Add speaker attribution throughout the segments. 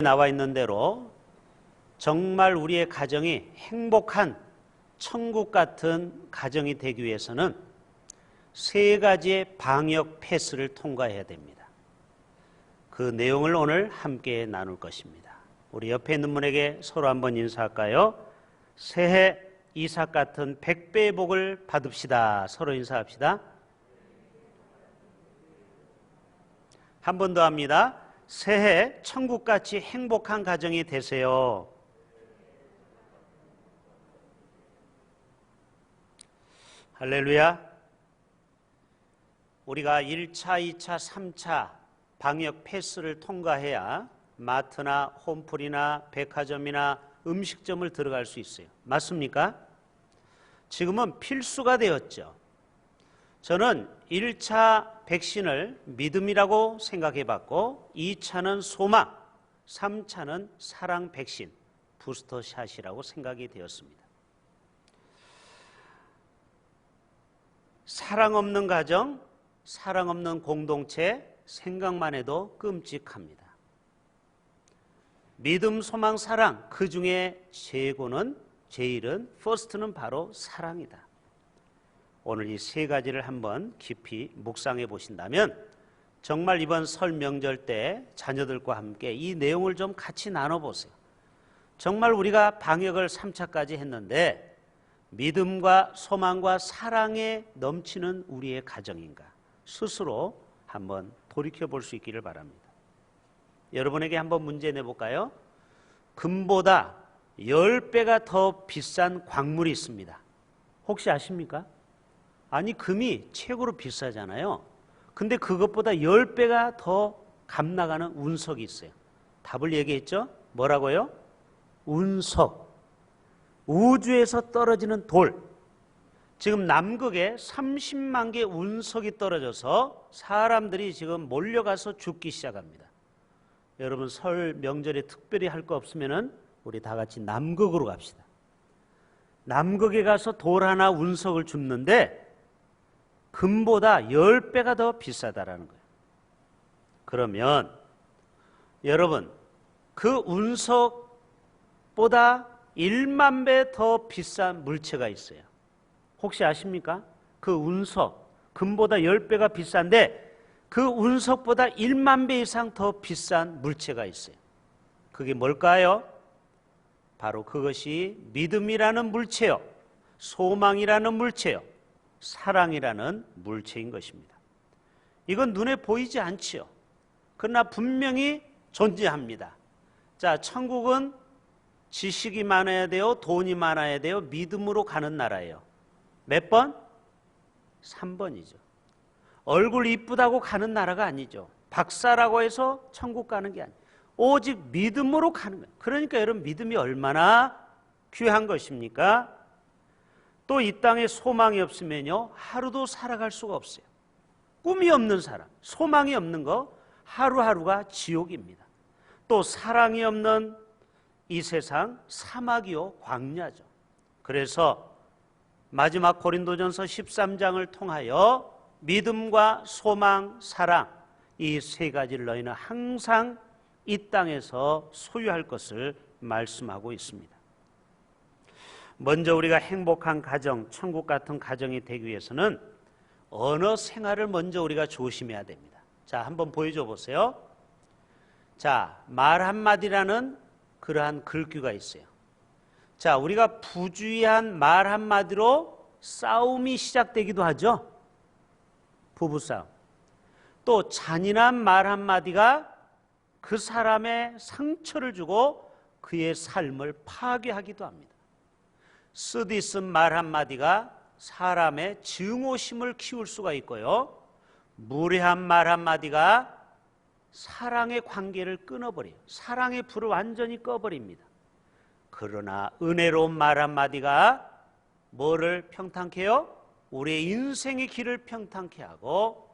Speaker 1: 나와 있는 대로 정말 우리의 가정이 행복한 천국 같은 가정이 되기 위해서는 세 가지의 방역 패스를 통과해야 됩니다. 그 내용을 오늘 함께 나눌 것입니다. 우리 옆에 있는 분에게 서로 한번 인사할까요? 새해 이삭 같은 100배의 복을 받읍시다. 서로 인사합시다. 한 번 더 합니다. 새해 천국같이 행복한 가정이 되세요. 할렐루야. 우리가 1차, 2차, 3차 방역 패스를 통과해야 마트나 홈플이나 백화점이나 음식점을 들어갈 수 있어요. 맞습니까? 지금은 필수가 되었죠. 저는 1차 백신을 믿음이라고 생각해 봤고 2차는 소망, 3차는 사랑 백신, 부스터샷이라고 생각이 되었습니다. 사랑 없는 가정, 사랑 없는 공동체, 생각만 해도 끔찍합니다. 믿음, 소망, 사랑, 그 중에 제일은 퍼스트는 바로 사랑이다. 오늘 이 세 가지를 한번 깊이 묵상해 보신다면 정말 이번 설 명절 때 자녀들과 함께 이 내용을 좀 같이 나눠보세요. 정말 우리가 방역을 3차까지 했는데 믿음과 소망과 사랑에 넘치는 우리의 가정인가 스스로 한번 돌이켜 볼 수 있기를 바랍니다. 여러분에게 한번 문제 내볼까요? 금보다 10배가 더 비싼 광물이 있습니다. 혹시 아십니까? 아니, 금이 최고로 비싸잖아요. 근데 그것보다 10배가 더 값 나가는 운석이 있어요. 답을 얘기했죠? 뭐라고요? 운석. 우주에서 떨어지는 돌. 지금 남극에 30만 개 운석이 떨어져서 사람들이 지금 몰려가서 죽기 시작합니다. 여러분 설 명절에 특별히 할 거 없으면은 우리 다 같이 남극으로 갑시다. 남극에 가서 돌 하나 운석을 줍는데 금보다 10배가 더 비싸다라는 거예요. 그러면 여러분 그 운석보다 1만 배 더 비싼 물체가 있어요. 혹시 아십니까? 그 운석, 금보다 10배가 비싼데 그 운석보다 1만 배 이상 더 비싼 물체가 있어요. 그게 뭘까요? 바로 그것이 믿음이라는 물체요, 소망이라는 물체요, 사랑이라는 물체인 것입니다. 이건 눈에 보이지 않지요. 그러나 분명히 존재합니다. 자, 천국은 지식이 많아야 돼요, 돈이 많아야 돼요, 믿음으로 가는 나라예요. 몇 번? 3번이죠. 얼굴 이쁘다고 가는 나라가 아니죠. 박사라고 해서 천국 가는 게 아니에요. 오직 믿음으로 가는 거예요. 그러니까 여러분 믿음이 얼마나 귀한 것입니까? 또 이 땅에 소망이 없으면요 하루도 살아갈 수가 없어요. 꿈이 없는 사람, 소망이 없는 거 하루하루가 지옥입니다. 또 사랑이 없는 이 세상 사막이요 광야죠. 그래서 마지막 고린도전서 13장을 통하여 믿음과 소망, 사랑 이 세 가지를 너희는 항상 이 땅에서 소유할 것을 말씀하고 있습니다. 먼저 우리가 행복한 가정, 천국 같은 가정이 되기 위해서는 언어 생활을 먼저 우리가 조심해야 됩니다. 자, 한번 보여줘 보세요. 자, 말 한마디라는 그러한 글귀가 있어요. 자, 우리가 부주의한 말 한마디로 싸움이 시작되기도 하죠. 부부싸움. 또 잔인한 말 한마디가 그 사람의 상처를 주고 그의 삶을 파괴하기도 합니다. 쓰디쓴 말 한마디가 사람의 증오심을 키울 수가 있고요. 무례한 말 한마디가 사랑의 관계를 끊어버려요. 사랑의 불을 완전히 꺼버립니다. 그러나 은혜로운 말 한마디가 뭐를 평탄케 해요? 우리의 인생의 길을 평탄케 하고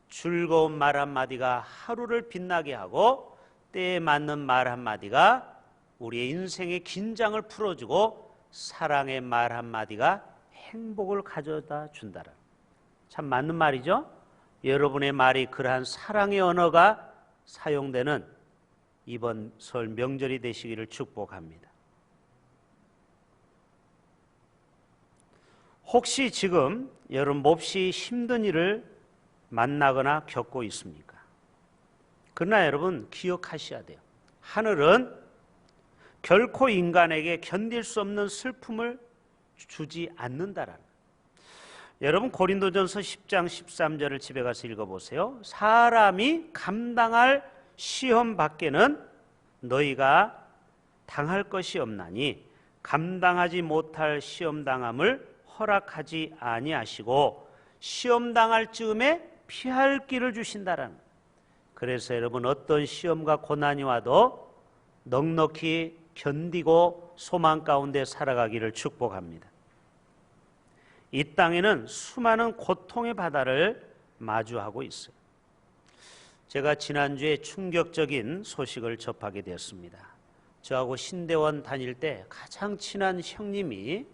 Speaker 1: 즐거운 말 한마디가 하루를 빛나게 하고 때에 맞는 말 한마디가 우리의 인생의 긴장을 풀어주고 사랑의 말 한마디가 행복을 가져다 준다라. 참 맞는 말이죠. 여러분의 말이 그러한 사랑의 언어가 사용되는 이번 설 명절이 되시기를 축복합니다. 혹시 지금 여러분 몹시 힘든 일을 만나거나 겪고 있습니까? 그러나 여러분 기억하셔야 돼요. 하늘은 결코 인간에게 견딜 수 없는 슬픔을 주지 않는다라는 거예요. 여러분 고린도전서 10장 13절을 집에 가서 읽어보세요. 사람이 감당할 시험 밖에는 너희가 당할 것이 없나니 감당하지 못할 시험 당함을 허락하지 아니하시고 시험 당할 즈음에 피할 길을 주신다라는 거예요. 그래서 여러분 어떤 시험과 고난이 와도 넉넉히 견디고 소망 가운데 살아가기를 축복합니다. 이 땅에는 수많은 고통의 바다를 마주하고 있어요. 제가 지난주에 충격적인 소식을 접하게 되었습니다. 저하고 신대원 다닐 때 가장 친한 형님이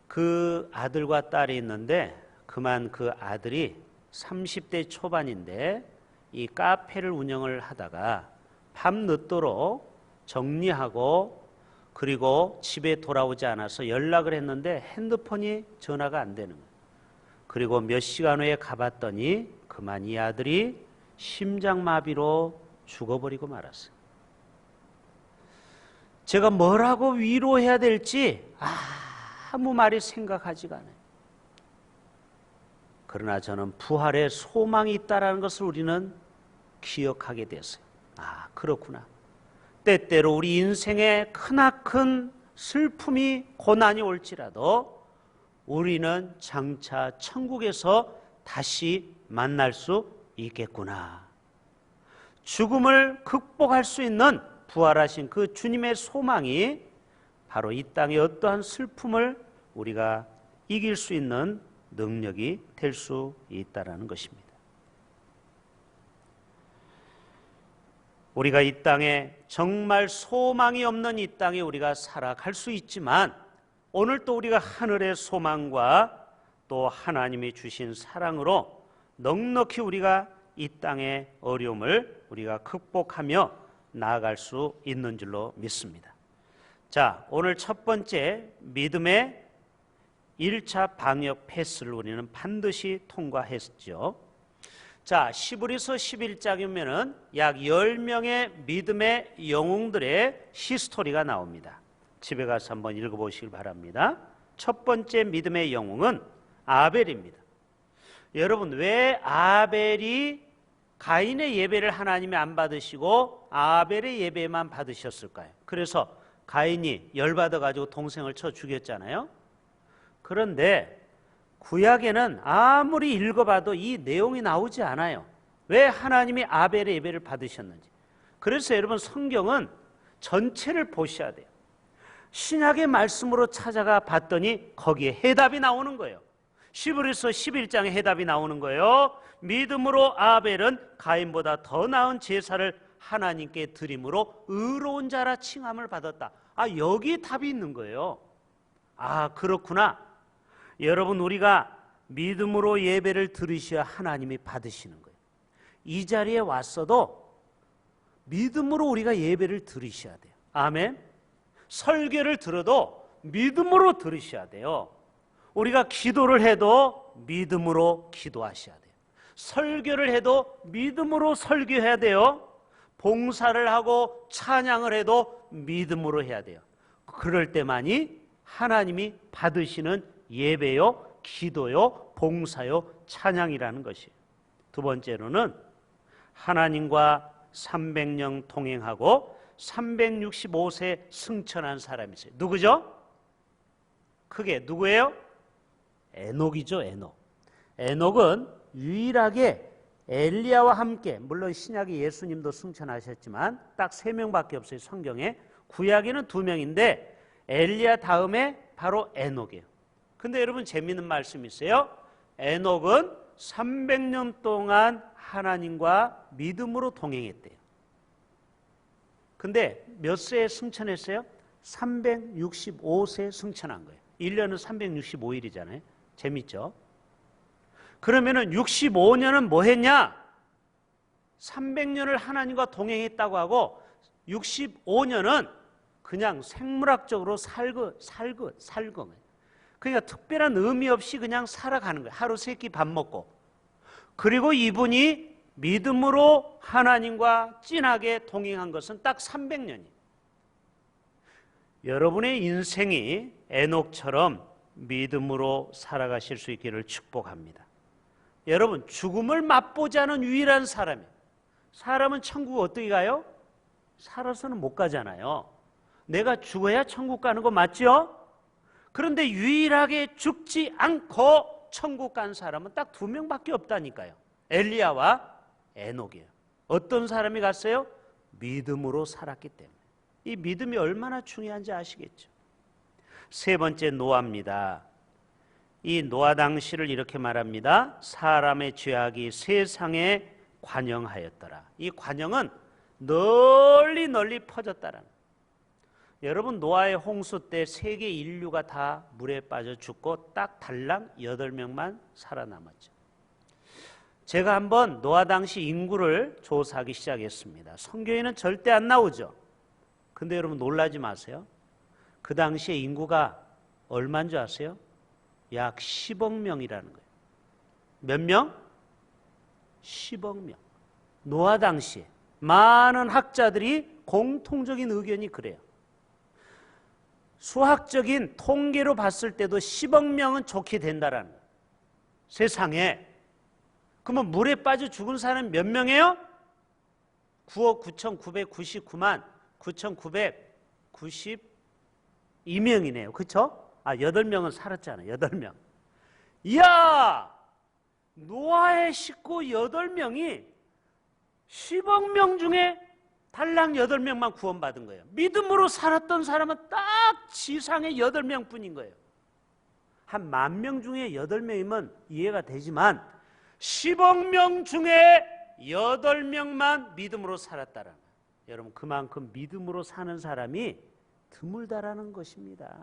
Speaker 1: 그 아들과 딸이 있는데 그만 그 아들이 30대 초반인데 이 카페를 운영을 하다가 밤늦도록 정리하고 그리고 집에 돌아오지 않아서 연락을 했는데 핸드폰이 전화가 안 되는 거예요. 그리고 몇 시간 후에 가봤더니 그만 이 아들이 심장마비로 죽어버리고 말았어요. 제가 뭐라고 위로해야 될지 아무 말이 생각하지가 않아요. 그러나 저는 부활의 소망이 있다는 것을 우리는 기억하게 됐어요. 그렇구나. 때때로 우리 인생에 크나큰 슬픔이 고난이 올지라도 우리는 장차 천국에서 다시 만날 수 있겠구나. 죽음을 극복할 수 있는 부활하신 그 주님의 소망이 바로 이 땅의 어떠한 슬픔을 우리가 이길 수 있는 능력이 될 수 있다는 것입니다. 우리가 이 땅에 정말 소망이 없는 이 땅에 우리가 살아갈 수 있지만 오늘 또 우리가 하늘의 소망과 또 하나님이 주신 사랑으로 넉넉히 우리가 이 땅의 어려움을 우리가 극복하며 나아갈 수 있는 줄로 믿습니다. 자, 오늘 첫 번째 믿음의 1차 방역 패스를 우리는 반드시 통과했죠. 자, 시브리서 11장이면은 약 10명의 믿음의 영웅들의 히스토리가 나옵니다. 집에 가서 한번 읽어보시길 바랍니다. 첫 번째 믿음의 영웅은 아벨입니다. 여러분, 왜 아벨이 가인의 예배를 하나님이 안 받으시고 아벨의 예배만 받으셨을까요? 그래서 가인이 열받아가지고 동생을 쳐 죽였잖아요. 그런데 구약에는 아무리 읽어봐도 이 내용이 나오지 않아요. 왜 하나님이 아벨의 예배를 받으셨는지. 그래서 여러분 성경은 전체를 보셔야 돼요. 신약의 말씀으로 찾아가 봤더니 거기에 해답이 나오는 거예요. 시브리서 11장에 해답이 나오는 거예요. 믿음으로 아벨은 가인보다 더 나은 제사를 하나님께 드림으로 의로운 자라 칭함을 받았다. 여기 답이 있는 거예요. 그렇구나. 여러분, 우리가 믿음으로 예배를 드리셔야 하나님이 받으시는 거예요. 이 자리에 왔어도 믿음으로 우리가 예배를 드리셔야 돼요. 아멘. 설교를 들어도 믿음으로 들으셔야 돼요. 우리가 기도를 해도 믿음으로 기도하셔야 돼요. 설교를 해도 믿음으로 설교해야 돼요. 봉사를 하고 찬양을 해도 믿음으로 해야 돼요. 그럴 때만이 하나님이 받으시는 예배요, 기도요, 봉사요, 찬양이라는 것이에요. 두 번째로는 하나님과 300년 동행하고 365세 승천한 사람이 있어요. 누구죠? 크게 누구예요? 에녹이죠. 에녹은 유일하게 엘리야와 함께, 물론 신약에 예수님도 승천하셨지만 딱 3명밖에 없어요. 성경에. 구약에는 2명인데 엘리야 다음에 바로 에녹이에요. 근데 여러분 재미있는 말씀이 있어요. 에녹은 300년 동안 하나님과 믿음으로 동행했대요. 근데 몇 세에 승천했어요? 365세 승천한 거예요. 1년은 365일이잖아요. 재밌죠? 그러면은 65년은 뭐 했냐? 300년을 하나님과 동행했다고 하고 65년은 그냥 생물학적으로 살거. 그러니까 특별한 의미 없이 그냥 살아가는 거예요. 하루 세 끼 밥 먹고. 그리고 이분이 믿음으로 하나님과 진하게 동행한 것은 딱 300년이에요. 여러분의 인생이 에녹처럼 믿음으로 살아가실 수 있기를 축복합니다. 여러분, 죽음을 맛보지 않은 유일한 사람이에요. 사람은 천국 어떻게 가요? 살아서는 못 가잖아요. 내가 죽어야 천국 가는 거 맞죠? 그런데 유일하게 죽지 않고 천국 간 사람은 딱 2명밖에 없다니까요. 엘리야와 에녹이에요. 어떤 사람이 갔어요? 믿음으로 살았기 때문에. 이 믿음이 얼마나 중요한지 아시겠죠? 세 번째, 노아입니다. 이 노아 당시를 이렇게 말합니다. 사람의 죄악이 세상에 관영하였더라. 이 관영은 널리 퍼졌다라는. 여러분, 노아의 홍수 때 세계 인류가 다 물에 빠져 죽고 딱 달랑 8명만 살아남았죠. 제가 한번 노아 당시 인구를 조사하기 시작했습니다. 성경에는 절대 안 나오죠. 근데 여러분 놀라지 마세요. 그 당시에 인구가 얼마인 줄 아세요? 약 10억 명이라는 거예요. 몇 명? 10억 명. 노아 당시에 많은 학자들이 공통적인 의견이 그래요. 수학적인 통계로 봤을 때도 10억 명은 좋게 된다라는 거예요. 세상에. 그러면 물에 빠져 죽은 사람이 몇 명이에요? 9억 9,999만 9,992명이네요. 그렇죠? 8명은 살았잖아요. 8명. 이야! 노아의 식구 8명이 10억 명 중에 달랑 8명만 구원받은 거예요. 믿음으로 살았던 사람은 딱 지상에 8명 뿐인 거예요. 한 10,000명 중에 8명이면 이해가 되지만 10억 명 중에 8명만 믿음으로 살았다라는 거예요. 여러분, 그만큼 믿음으로 사는 사람이 드물다라는 것입니다.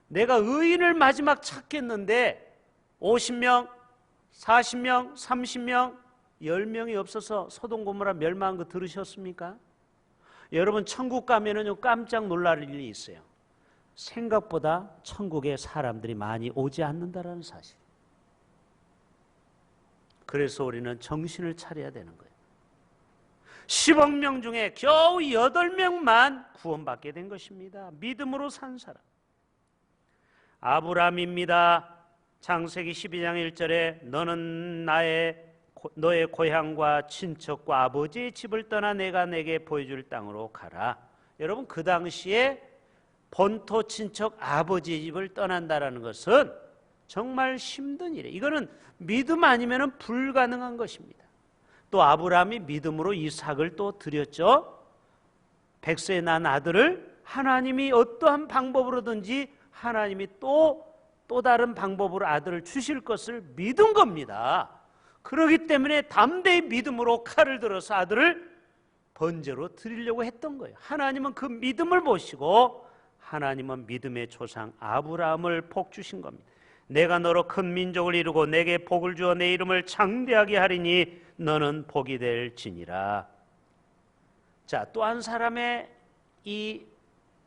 Speaker 1: 내가 의인을 마지막 찾겠는데 50명, 40명, 30명, 10명이 없어서 소돔 고모라 멸망한 거 들으셨습니까? 여러분, 천국 가면은 깜짝 놀랄 일이 있어요. 생각보다 천국에 사람들이 많이 오지 않는다라는 사실. 그래서 우리는 정신을 차려야 되는 거예요. 10억 명 중에 겨우 8명만 구원받게 된 것입니다. 믿음으로 산 사람. 아브라함입니다. 창세기 12장 1절에 너는 너의 고향과 친척과 아버지의 집을 떠나 내가 내게 보여줄 땅으로 가라. 여러분, 그 당시에 본토 친척 아버지의 집을 떠난다라는 것은 정말 힘든 일이에요. 이거는 믿음 아니면 불가능한 것입니다. 또 아브라함이 믿음으로 이삭을 또 드렸죠. 100세에 난 아들을 하나님이 어떠한 방법으로든지 하나님이 또 다른 방법으로 아들을 주실 것을 믿은 겁니다. 그렇기 때문에 담대히 믿음으로 칼을 들어서 아들을 번제로 드리려고 했던 거예요. 하나님은 그 믿음을 보시고 하나님은 믿음의 조상 아브라함을 복 주신 겁니다. 내가 너로 큰 민족을 이루고 내게 복을 주어 내 이름을 장대하게 하리니 너는 복이 될지니라. 자, 또 한 사람의 이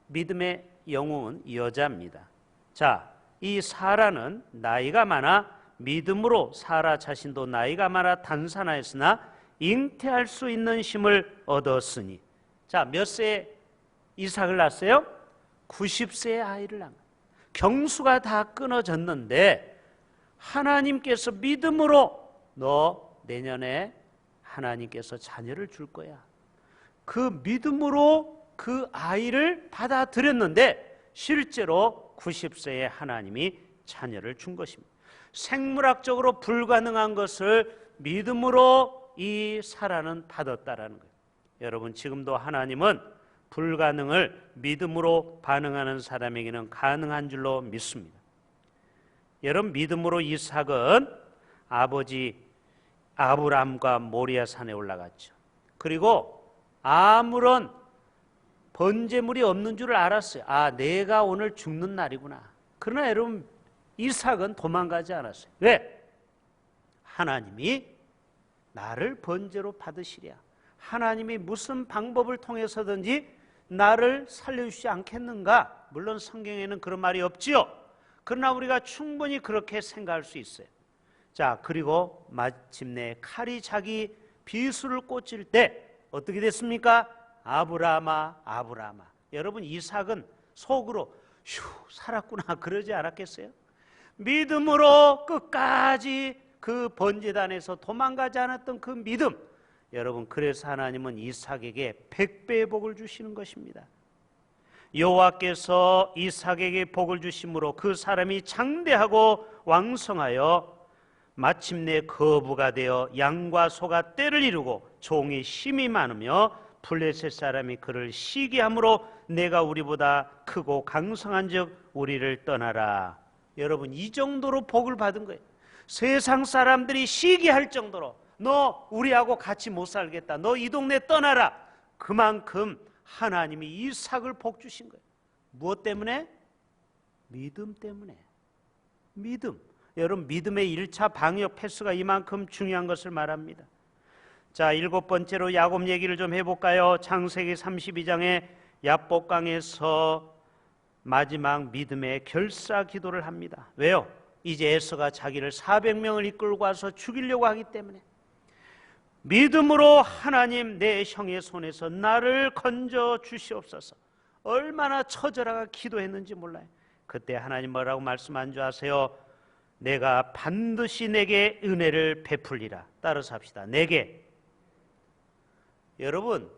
Speaker 1: 믿음의 영웅은 여자입니다. 자, 이 사라는 나이가 많아 믿음으로 사라 자신도 나이가 많아 단산하였으나 잉태할 수 있는 힘을 얻었으니. 자, 몇 세에 이삭을 낳았어요? 90세의 아이를 낳은 거예요. 경수가 다 끊어졌는데 하나님께서 믿음으로 너 내년에 하나님께서 자녀를 줄 거야. 그 믿음으로 그 아이를 받아들였는데 실제로 90세에 하나님이 자녀를 준 것입니다. 생물학적으로 불가능한 것을 믿음으로 이 사라는 받았다라는 거예요. 여러분, 지금도 하나님은 불가능을 믿음으로 반응하는 사람에게는 가능한 줄로 믿습니다. 여러분, 믿음으로 이삭은 아버지 아브람과 모리아산에 올라갔죠. 그리고 아무런 번제물이 없는 줄 알았어요. 내가 오늘 죽는 날이구나. 그러나 여러분, 이삭은 도망가지 않았어요. 왜? 하나님이 나를 번제로 받으시랴. 하나님이 무슨 방법을 통해서든지 나를 살려주지 않겠는가? 물론 성경에는 그런 말이 없지요. 그러나 우리가 충분히 그렇게 생각할 수 있어요. 자, 그리고 마침내 칼이 자기 비수를 꽂을 때 어떻게 됐습니까? 아브라함아, 아브라함아. 여러분, 이삭은 속으로 휴, 살았구나 그러지 않았겠어요? 믿음으로 끝까지 그 번제단에서 도망가지 않았던 그 믿음. 여러분, 그래서 하나님은 이삭에게 100배의 복을 주시는 것입니다. 여호와께서 이삭에게 복을 주심으로 그 사람이 장대하고 왕성하여 마침내 거부가 되어 양과 소가 떼를 이루고 종이 힘이 많으며 블레셋 사람이 그를 시기함으로 내가 우리보다 크고 강성한즉 우리를 떠나라. 여러분, 이 정도로 복을 받은 거예요. 세상 사람들이 시기할 정도로 너 우리하고 같이 못 살겠다, 너 이 동네 떠나라. 그만큼 하나님이 이삭을 복 주신 거예요. 무엇 때문에? 믿음 때문에. 믿음. 여러분, 믿음의 1차 방역 패스가 이만큼 중요한 것을 말합니다. 자, 7번째로 야곱 얘기를 좀 해볼까요? 창세기 32장에 야복강에서 마지막 믿음의 결사 기도를 합니다. 왜요? 이제 에서가 자기를 400명을 이끌고 와서 죽이려고 하기 때문에 믿음으로 하나님 내 형의 손에서 나를 건져 주시옵소서. 얼마나 처절하게 기도했는지 몰라요. 그때 하나님 뭐라고 말씀한 줄 아세요? 내가 반드시 내게 은혜를 베풀리라. 따라서 합시다. 내게. 여러분,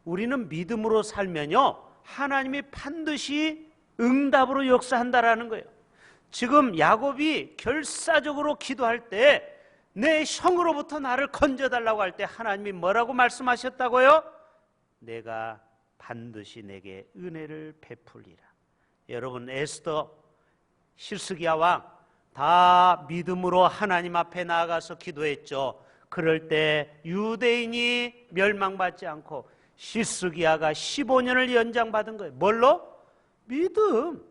Speaker 1: 우리는 믿음으로 살면요 하나님이 반드시 응답으로 역사한다라는 거예요. 지금 야곱이 결사적으로 기도할 때 내 형으로부터 나를 건져달라고 할 때 하나님이 뭐라고 말씀하셨다고요? 내가 반드시 내게 은혜를 베풀리라. 여러분, 에스더, 히스기야 왕 다 믿음으로 하나님 앞에 나아가서 기도했죠. 그럴 때 유대인이 멸망받지 않고 히스기야가 15년을 연장받은 거예요. 뭘로? 믿음.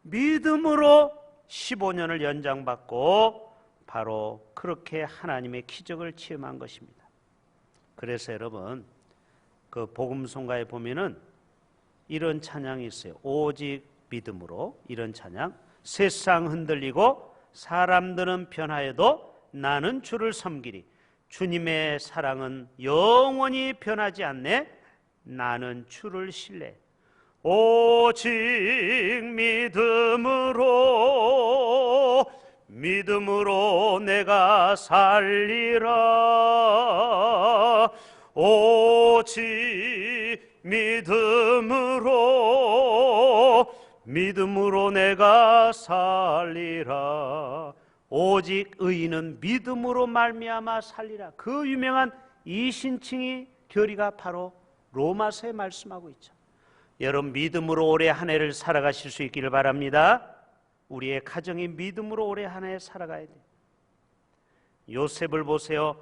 Speaker 1: 믿음으로 15년을 연장받고 바로 그렇게 하나님의 기적을 체험한 것입니다. 그래서 여러분, 그 복음송가에 보면은 이런 찬양이 있어요. 오직 믿음으로. 이런 찬양. 세상 흔들리고 사람들은 변하여도 나는 주를 섬기리. 주님의 사랑은 영원히 변하지 않네. 나는 주를 신뢰. 오직 믿음으로 내가 살리라. 오직 믿음으로 내가 살리라. 오직 의인은 믿음으로 말미암아 살리라. 그 유명한 이 신칭이 교리가 바로 로마서에 말씀하고 있죠. 여러분, 믿음으로 올해 한 해를 살아가실 수 있기를 바랍니다. 우리의 가정이 믿음으로 올해 한 해 살아가야 돼요. 요셉을 보세요.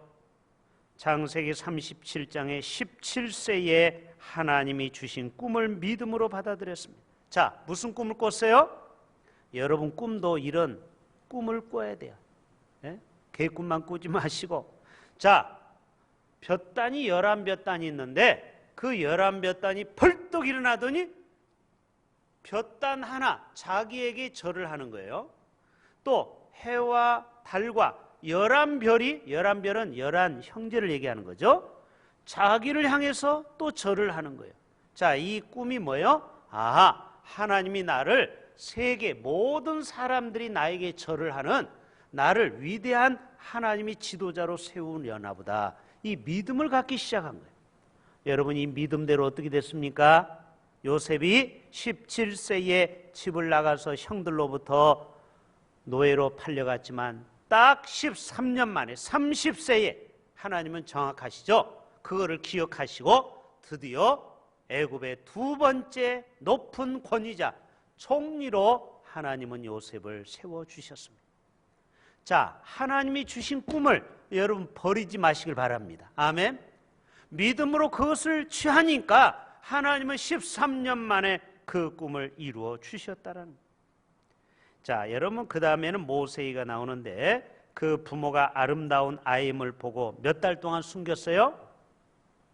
Speaker 1: 창세기 37장에 17세에 하나님이 주신 꿈을 믿음으로 받아들였습니다. 자, 무슨 꿈을 꿨어요? 여러분, 꿈도 이런 꿈을 꿔야 돼요. 예? 개꿈만 꾸지 마시고. 자, 볕단이 11볕단이 있는데 그 11볕단이 벌떡 일어나더니 볕단 하나 자기에게 절을 하는 거예요. 또 해와 달과 11별이, 11별은 11 형제를 얘기하는 거죠. 자기를 향해서 또 절을 하는 거예요. 자, 이 꿈이 뭐예요? 아하, 하나님이 나를 세계 모든 사람들이 나에게 절을 하는 나를 위대한 하나님이 지도자로 세우려나 보다. 이 믿음을 갖기 시작한 거예요. 여러분, 이 믿음대로 어떻게 됐습니까? 요셉이 17세에 집을 나가서 형들로부터 노예로 팔려갔지만 딱 13년 만에 30세에 하나님은 정확하시죠? 그거를 기억하시고 드디어 애굽의 두 번째 높은 권위자 총리로 하나님은 요셉을 세워주셨습니다. 자, 하나님이 주신 꿈을 여러분 버리지 마시길 바랍니다. 아멘. 믿음으로 그것을 취하니까 하나님은 13년 만에 그 꿈을 이루어 주셨다라는. 자, 여러분, 그 다음에는 모세이가 나오는데 그 부모가 아름다운 아임을 보고 몇 달 동안 숨겼어요?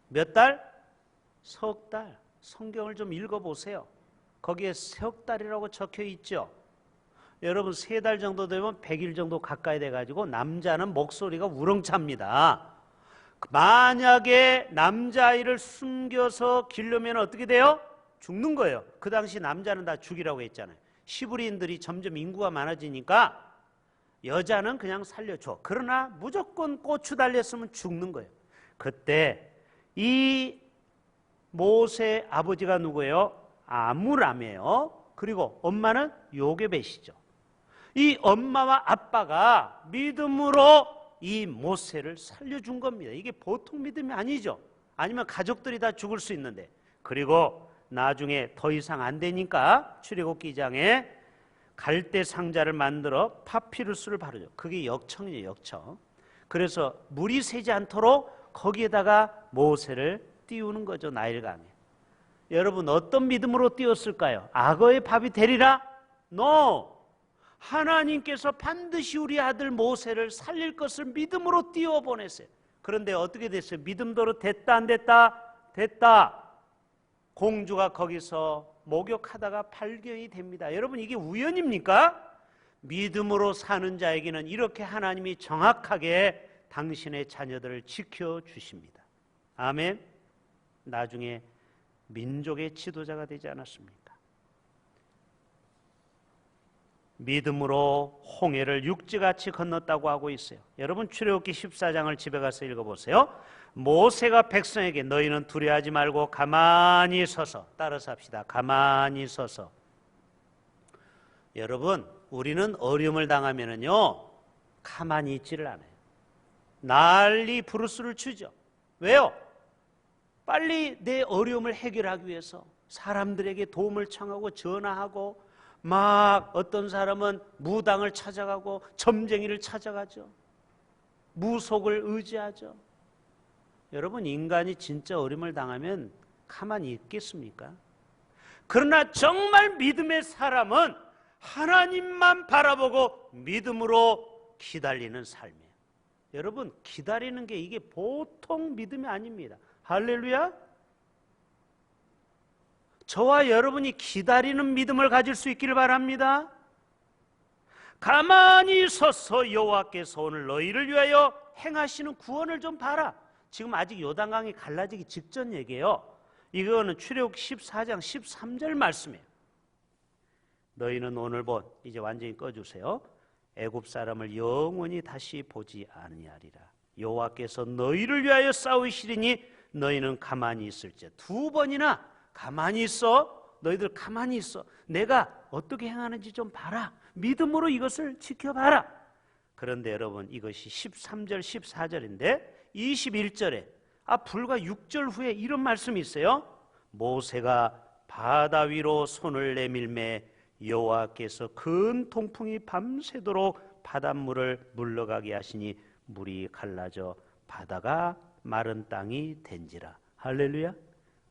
Speaker 1: 몇 달? 석 달. 성경을 좀 읽어보세요. 거기에 석 달이라고 적혀 있죠. 여러분 3달 정도 되면 100일 정도 가까이 돼가지고 남자는 목소리가 우렁찹니다. 만약에 남자아이를 숨겨서 기르면 어떻게 돼요? 죽는 거예요. 그 당시 남자는 다 죽이라고 했잖아요. 시부리인들이 점점 인구가 많아지니까 여자는 그냥 살려줘. 그러나 무조건 고추 달렸으면 죽는 거예요. 그때 이 모세 아버지가 누구예요? 아므람이에요. 그리고 엄마는 요게벳이죠. 이 엄마와 아빠가 믿음으로 이 모세를 살려준 겁니다. 이게 보통 믿음이 아니죠. 아니면 가족들이 다 죽을 수 있는데. 그리고 나중에 더 이상 안 되니까 출애굽기 2장에 갈대 상자를 만들어 파피루스를 바르죠. 그게 역청이에요, 역청. 그래서 물이 새지 않도록 거기에다가 모세를 띄우는 거죠, 나일강에. 여러분 어떤 믿음으로 띄웠을까요? 악어의 밥이 되리라? No! 하나님께서 반드시 우리 아들 모세를 살릴 것을 믿음으로 띄워보냈어요. 그런데 어떻게 됐어요? 믿음대로 됐다 안 됐다? 됐다. 공주가 거기서 목욕하다가 발견이 됩니다. 여러분 이게 우연입니까? 믿음으로 사는 자에게는 이렇게 하나님이 정확하게 당신의 자녀들을 지켜주십니다. 아멘. 나중에 민족의 지도자가 되지 않았습니까? 믿음으로 홍해를 육지같이 건넜다고 하고 있어요. 여러분 출애굽기 14장을 집에 가서 읽어보세요. 모세가 백성에게 너희는 두려워하지 말고 가만히 서서, 따라서 합시다. 가만히 서서. 여러분 우리는 어려움을 당하면은요 가만히 있지를 않아요. 난리 부르스를 치죠. 왜요? 빨리 내 어려움을 해결하기 위해서 사람들에게 도움을 청하고 전화하고 막 어떤 사람은 무당을 찾아가고 점쟁이를 찾아가죠. 무속을 의지하죠. 여러분 인간이 진짜 어려움을 당하면 가만히 있겠습니까? 그러나 정말 믿음의 사람은 하나님만 바라보고 믿음으로 기다리는 삶이에요. 여러분 기다리는 게 이게 보통 믿음이 아닙니다. 할렐루야. 저와 여러분이 기다리는 믿음을 가질 수 있기를 바랍니다. 가만히 서서 여호와께서 오늘 너희를 위하여 행하시는 구원을 좀 봐라. 지금 아직 요단강이 갈라지기 직전 얘기예요. 이거는 출애굽기 14장 13절 말씀이에요. 너희는 오늘 본, 이제 완전히 꺼주세요. 애굽 사람을 영원히 다시 보지 아니하리라. 여호와께서 너희를 위하여 싸우시리니 너희는 가만히 있을지. 2번이나 가만히 있어. 너희들 가만히 있어. 내가 어떻게 행하는지 좀 봐라. 믿음으로 이것을 지켜봐라. 그런데 여러분 이것이 13절 14절인데 21절에 불과 6절 후에 이런 말씀이 있어요. 모세가 바다 위로 손을 내밀매 여호와께서 큰 통풍이 밤새도록 바닷물을 물러가게 하시니 물이 갈라져 바다가 마른 땅이 된지라. 할렐루야.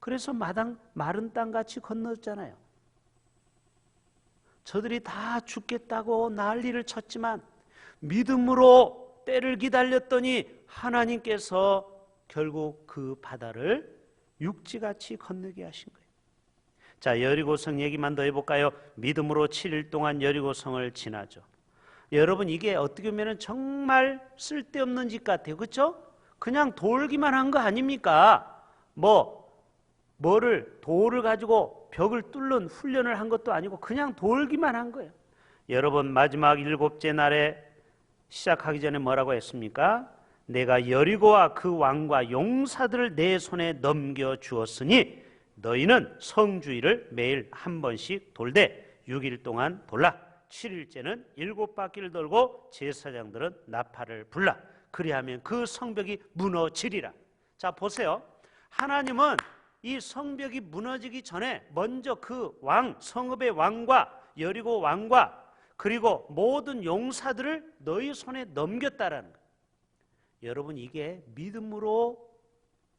Speaker 1: 그래서 마른 땅같이 건넜잖아요. 저들이 다 죽겠다고 난리를 쳤지만 믿음으로 때를 기다렸더니 하나님께서 결국 그 바다를 육지같이 건너게 하신 거예요. 자, 여리고성 얘기만 더 해볼까요? 믿음으로 7일 동안 여리고성을 지나죠. 여러분 이게 어떻게 보면 정말 쓸데없는 짓 같아요. 그렇죠? 그냥 돌기만 한 거 아닙니까? 돌을 가지고 벽을 뚫는 훈련을 한 것도 아니고 그냥 돌기만 한 거예요. 여러분 마지막 7째 날에 시작하기 전에 뭐라고 했습니까? 내가 여리고와 그 왕과 용사들을 내 손에 넘겨주었으니 너희는 성주일을 매일 한 번씩 돌되 6일 동안 돌라. 7일째는 7바퀴를 돌고 제사장들은 나팔을 불라. 그리하면 그 성벽이 무너지리라. 자 보세요. 하나님은 이 성벽이 무너지기 전에 먼저 그 왕, 성읍의 왕과 여리고 왕과 그리고 모든 용사들을 너희 손에 넘겼다라는 거예요. 여러분 이게 믿음으로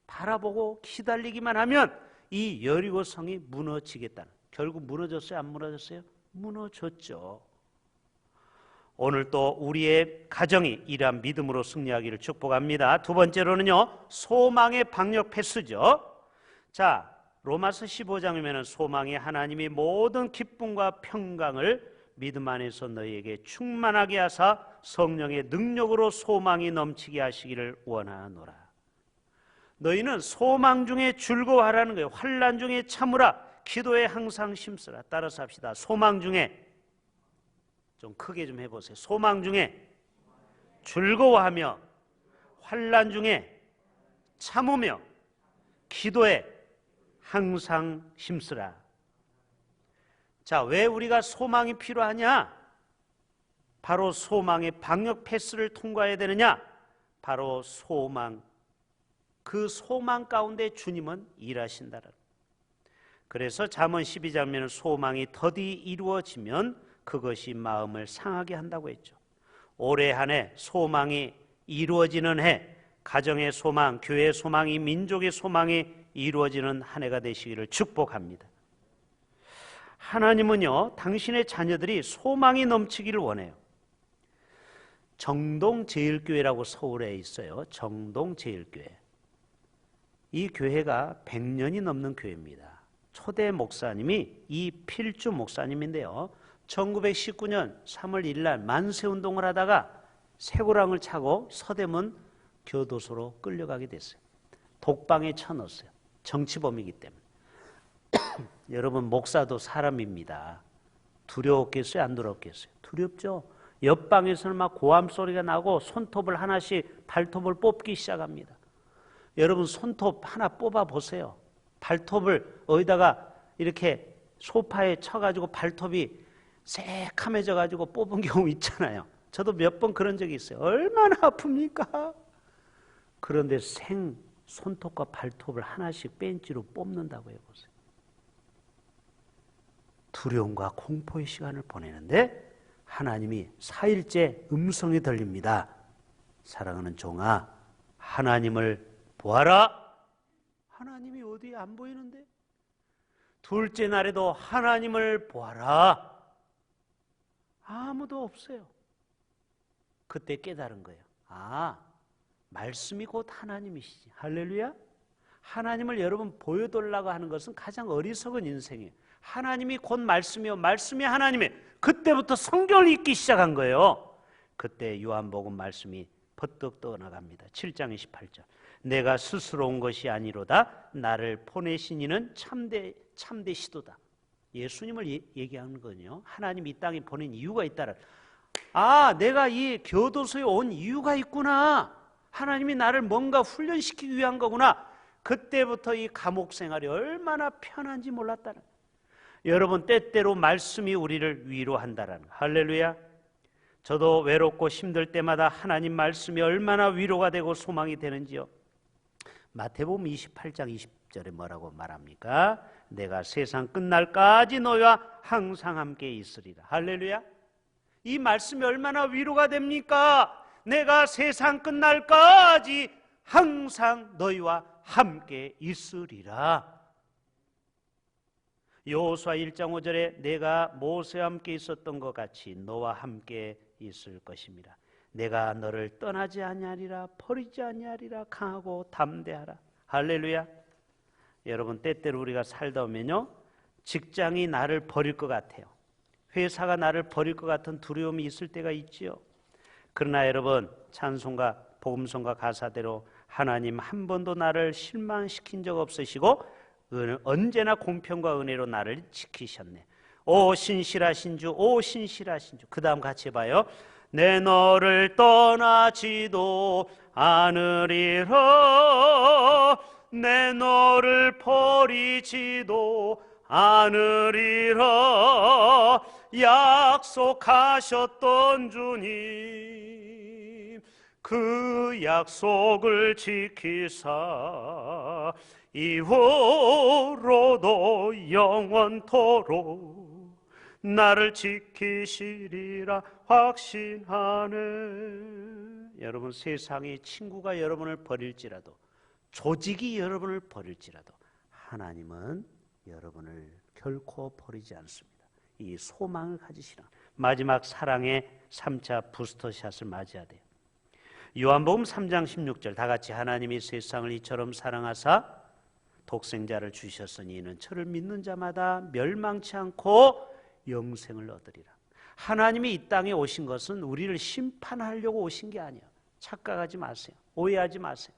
Speaker 1: 바라보고 기다리기만 하면 이 여리고 성이 무너지겠다는. 결국 무너졌어요? 안 무너졌어요? 무너졌죠. 오늘 또 우리의 가정이 이러한 믿음으로 승리하기를 축복합니다. 두 번째로는요, 소망의 방역 패스죠. 자, 로마서 15장이면 소망이 하나님이 모든 기쁨과 평강을 믿음 안에서 너희에게 충만하게 하사 성령의 능력으로 소망이 넘치게 하시기를 원하노라. 너희는 소망 중에 즐거워하라는 거예요. 환난 중에 참으라. 기도에 항상 힘쓰라. 따라서 합시다. 소망 중에, 좀 크게 좀 해보세요. 소망 중에 즐거워하며, 환난 중에 참으며, 기도에 항상 힘쓰라. 자, 왜 우리가 소망이 필요하냐? 바로 소망의 방역 패스를 통과해야 되느냐? 바로 소망, 그 소망 가운데 주님은 일하신다는. 그래서 잠언 12장에는 소망이 더디 이루어지면 그것이 마음을 상하게 한다고 했죠. 올해 한 해 소망이 이루어지는 해, 가정의 소망, 교회의 소망이, 민족의 소망이 이루어지는 한 해가 되시기를 축복합니다. 하나님은요, 당신의 자녀들이 소망이 넘치기를 원해요. 정동제일교회라고 서울에 있어요. 정동제일교회. 이 교회가 100년이 넘는 교회입니다. 초대 목사님이 이필주 목사님인데요, 1919년 3월 1일 날 만세운동을 하다가 쇠고랑을 차고 서대문 교도소로 끌려가게 됐어요. 독방에 쳐넣었어요. 정치범이기 때문에. 여러분, 목사도 사람입니다. 두려웠겠어요? 안 두렵겠어요? 두렵죠? 옆방에서는 막 고함 소리가 나고 손톱을 하나씩, 발톱을 뽑기 시작합니다. 여러분, 손톱 하나 뽑아 보세요. 발톱을 어디다가 이렇게 소파에 쳐가지고 발톱이 새카매져 가지고 뽑은 경우 있잖아요. 저도 몇 번 그런 적이 있어요. 얼마나 아픕니까? 그런데 생 손톱과 발톱을 하나씩 벤치로 뽑는다고 해보세요. 두려움과 공포의 시간을 보내는데 하나님이 4일째 음성이 들립니다. 사랑하는 종아, 하나님을 보아라. 하나님이 어디 안 보이는데? 둘째 날에도 하나님을 보아라. 아무도 없어요. 그때 깨달은 거예요. 아, 말씀이 곧 하나님이시지. 할렐루야. 하나님을 여러분 보여달라고 하는 것은 가장 어리석은 인생이에요. 하나님이 곧 말씀이요, 말씀이 하나님이에요. 그때부터 성경을 읽기 시작한 거예요. 그때 요한복음 말씀이 퍼뜩 떠나갑니다. 7장 28절. 내가 스스로 온 것이 아니로다. 나를 보내신 이는 참되시도다. 예수님을 얘기하는 거는요, 하나님이 이 땅에 보낸 이유가 있다라. 아, 내가 이 교도소에 온 이유가 있구나. 하나님이 나를 뭔가 훈련시키기 위한 거구나. 그때부터 이 감옥 생활이 얼마나 편한지 몰랐다는. 여러분, 때때로 말씀이 우리를 위로한다라는 거. 할렐루야. 저도 외롭고 힘들 때마다 하나님 말씀이 얼마나 위로가 되고 소망이 되는지요. 마태복음 28장 20절에 뭐라고 말합니까? 내가 세상 끝날까지 너희와 항상 함께 있으리라. 할렐루야. 이 말씀이 얼마나 위로가 됩니까? 내가 세상 끝날까지 항상 너희와 함께 있으리라. 여호수아 1장 5절에 내가 모세와 함께 있었던 것 같이 너와 함께 있을 것입니다. 내가 너를 떠나지 아니하리라, 버리지 아니하리라. 강하고 담대하라. 할렐루야. 여러분, 때때로 우리가 살다 보면요, 직장이 나를 버릴 것 같아요. 회사가 나를 버릴 것 같은 두려움이 있을 때가 있지요. 그러나 여러분, 찬송가, 복음성가 가사대로 하나님 한 번도 나를 실망시킨 적 없으시고 언제나 공평과 은혜로 나를 지키셨네. 오 신실하신 주, 오 신실하신 주. 그 다음 같이 해봐요. 내 너를 떠나지도 않으리라. 내 너를 버리지도 않으리라. 약속하셨던 주님, 그 약속을 지키사 이후로도 영원토록 나를 지키시리라 확신하네. 여러분, 세상의 친구가 여러분을 버릴지라도, 조직이 여러분을 버릴지라도 하나님은 여러분을 결코 버리지 않습니다. 이 소망을 가지시라. 마지막 사랑의 3차 부스터샷을 맞이해야 돼요. 요한복음 3장 16절 다 같이 하나님이 세상을 이처럼 사랑하사 독생자를 주셨으니 이는 저를 믿는 자마다 멸망치 않고 영생을 얻으리라. 하나님이 이 땅에 오신 것은 우리를 심판하려고 오신 게 아니에요. 착각하지 마세요. 오해하지 마세요.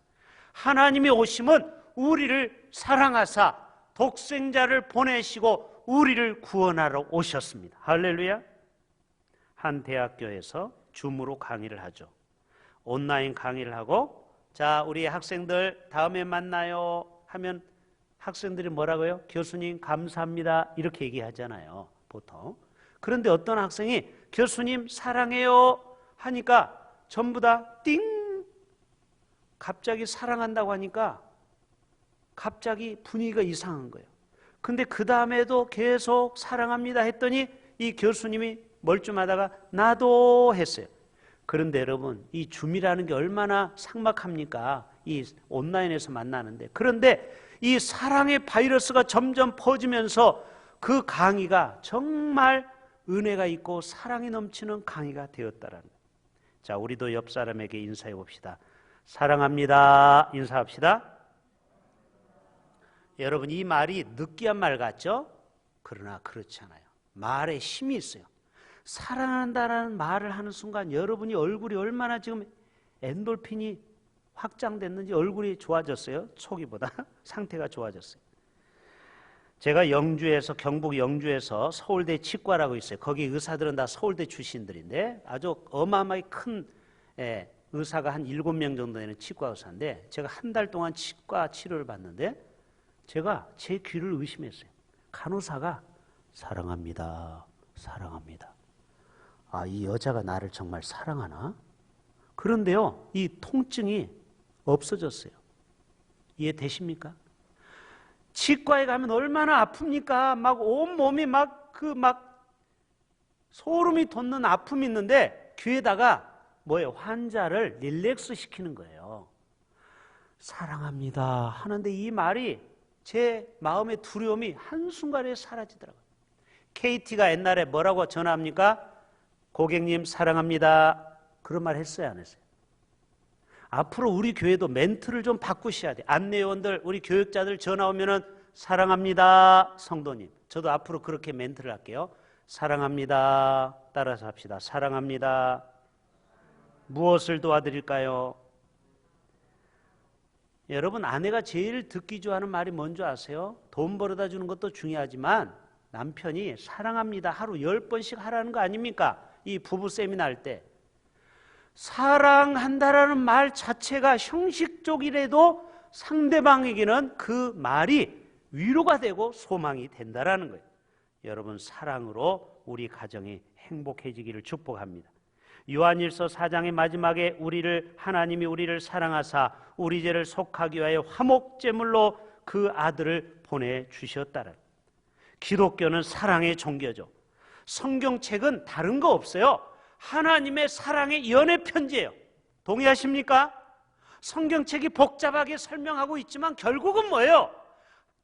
Speaker 1: 하나님이 오심은 우리를 사랑하사 독생자를 보내시고 우리를 구원하러 오셨습니다. 할렐루야. 한 대학교에서 줌으로 강의를 하죠. 온라인 강의를 하고 자 우리 학생들 다음에 만나요 하면 학생들이 뭐라고요? 교수님 감사합니다 이렇게 얘기하잖아요 보통. 그런데 어떤 학생이 교수님 사랑해요 하니까 전부 다 띵 갑자기 사랑한다고 하니까 갑자기 분위기가 이상한 거예요. 근데 그 다음에도 계속 사랑합니다 했더니 이 교수님이 멀쩡하다가 나도 했어요. 그런데 여러분 이 줌이라는 게 얼마나 삭막합니까? 이 온라인에서 만나는데. 그런데 이 사랑의 바이러스가 점점 퍼지면서 그 강의가 정말 은혜가 있고 사랑이 넘치는 강의가 되었다라는 거예요. 자, 우리도 옆 사람에게 인사해 봅시다. 사랑합니다. 인사합시다. 여러분 이 말이 느끼한 말 같죠? 그러나 그렇지 않아요. 말에 힘이 있어요. 사랑한다라는 말을 하는 순간 여러분이 얼굴이 얼마나 지금 엔돌핀이 확장됐는지 얼굴이 좋아졌어요. 초기보다 상태가 좋아졌어요. 제가 영주에서 경북 영주에서 서울대 치과라고 있어요. 거기 의사들은 다 서울대 출신들인데 아주 어마어마하게 큰 의사가 한 7명 정도 되는 치과 의사인데 제가 한 달 동안 치과 치료를 받는데 제가 제 귀를 의심했어요. 간호사가 사랑합니다. 사랑합니다. 아, 이 여자가 나를 정말 사랑하나? 그런데요, 이 통증이 없어졌어요. 이해되십니까? 치과에 가면 얼마나 아픕니까? 막 온몸이 막 소름이 돋는 아픔이 있는데 귀에다가 뭐예요? 환자를 릴렉스 시키는 거예요. 사랑합니다 하는데 이 말이 제 마음의 두려움이 한순간에 사라지더라고요. KT가 옛날에 뭐라고 전화합니까? 고객님 사랑합니다. 그런 말 했어요, 안 했어요? 앞으로 우리 교회도 멘트를 좀 바꾸셔야 돼요. 안내원들, 우리 교육자들 전화 오면은 사랑합니다, 성도님. 저도 앞으로 그렇게 멘트를 할게요. 사랑합니다. 따라서 합시다. 사랑합니다. 무엇을 도와드릴까요? 여러분 아내가 제일 듣기 좋아하는 말이 뭔지 아세요? 돈 벌어다 주는 것도 중요하지만 남편이 사랑합니다 하루 10번씩 하라는 거 아닙니까? 이 부부 세미나 할 때 사랑한다라는 말 자체가 형식적이라도 상대방에게는 그 말이 위로가 되고 소망이 된다라는 거예요. 여러분 사랑으로 우리 가정이 행복해지기를 축복합니다. 요한일서 4장의 마지막에 하나님이 우리를 사랑하사 우리 죄를 속하기 위하여 화목제물로 그 아들을 보내주셨다라. 기독교는 사랑의 종교죠. 성경책은 다른 거 없어요. 하나님의 사랑의 연애 편지예요. 동의하십니까? 성경책이 복잡하게 설명하고 있지만 결국은 뭐예요?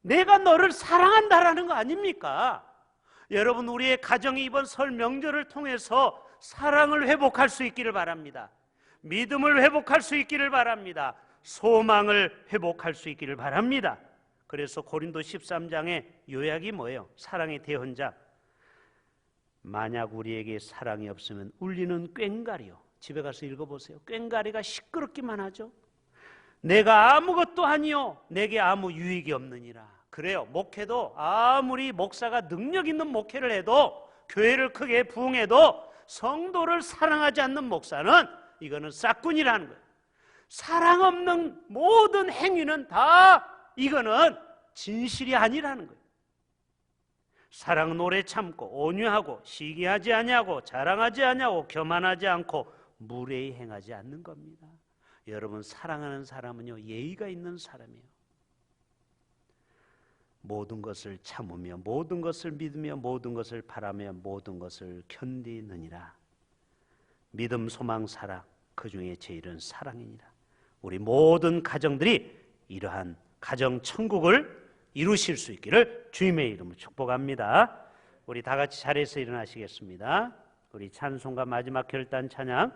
Speaker 1: 내가 너를 사랑한다라는 거 아닙니까? 여러분 우리의 가정이 이번 설 명절을 통해서 사랑을 회복할 수 있기를 바랍니다. 믿음을 회복할 수 있기를 바랍니다. 소망을 회복할 수 있기를 바랍니다. 그래서 고린도 13장의 요약이 뭐예요? 사랑의 대헌장. 만약 우리에게 사랑이 없으면 울리는 꽹과리요. 집에 가서 읽어보세요. 꽹과리가 시끄럽기만 하죠. 내가 아무것도 아니요 내게 아무 유익이 없느니라. 그래요. 목회도 아무리 목사가 능력 있는 목회를 해도 교회를 크게 부흥해도 성도를 사랑하지 않는 목사는 이거는 싹군이라는 거예요. 사랑 없는 모든 행위는 다 이거는 진실이 아니라는 거예요. 사랑은 오래 참고 온유하고 시기하지 아니하고 자랑하지 아니하고 교만하지 않고 무례히 행하지 않는 겁니다. 여러분 사랑하는 사람은요 예의가 있는 사람이에요. 모든 것을 참으며 모든 것을 믿으며 모든 것을 바라며 모든 것을 견디느니라. 믿음, 소망, 사랑 그 중에 제일은 사랑이니라. 우리 모든 가정들이 이러한 가정 천국을 이루실 수 있기를 주님의 이름으로 축복합니다. 우리 다 같이 자리에서 일어나시겠습니다. 우리 찬송가 마지막 결단 찬양